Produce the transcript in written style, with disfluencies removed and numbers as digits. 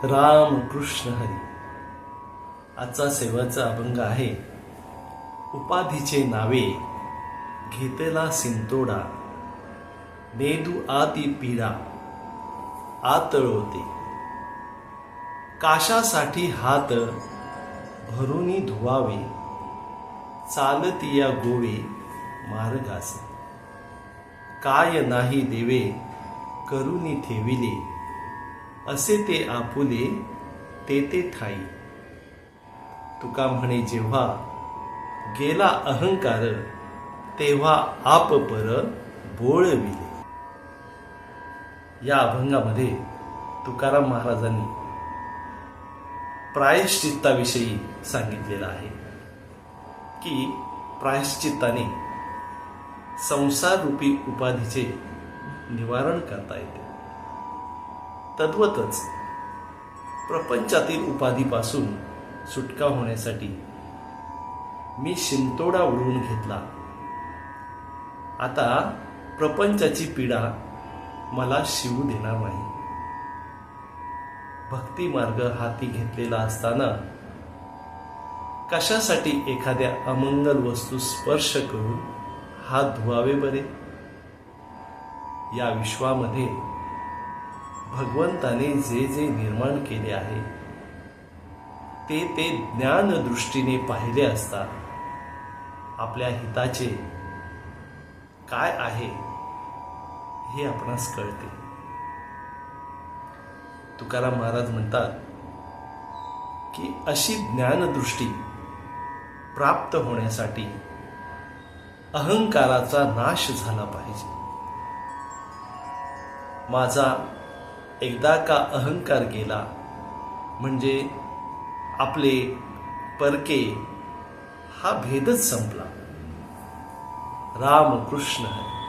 राम कृष्ण हरी. आजचा सेवाचा अभंग आहे. उपाधीचे नावे घेतला सिंतोडा, नेदू आती पीडा आतळवते. काशासाठी हात भरूनी धुवावे, चालती या गोवे मार्गासे. काय नाही देवे करूनी ठेविले, असे ते आपुले ते ठाई. तुका म्हणे जेव्हा गेला अहंकार, तेव्हा आप पर बोळविले. या अभंगामध्ये तुकाराम महाराजांनी प्रायश्चित्ताविषयी सांगितलेलं आहे की प्रायश्चित्ताने संसार रूपी उपाधीचे निवारण करता येते. तद्वतच प्रपंचातील उपाधीपासून सुटका होण्यासाठी मी शिंतोडा उडवून घेतला. आता प्रपंचाची पीडा मला शिवू देणार नाही. भक्ती मार्ग हाती घेतलेला असताना कशासाठी एखाद्या अमंगल वस्तू स्पर्श करून हात धुवावे बरे? या विश्वामध्ये भगवंताने जे जे निर्माण केले आहे ते ज्ञान दृष्टीने पाहिले असता आपल्या हिताचे काय आहे हे आपणास कळते. तुकाराम महाराज म्हणतात की अशी ज्ञानदृष्टी प्राप्त होण्यासाठी अहंकाराचा नाश झाला पाहिजे. माझा एकदा का अहंकार गेला म्हणजे आपले परके हा भेदच संपला. राम कृष्ण हरी.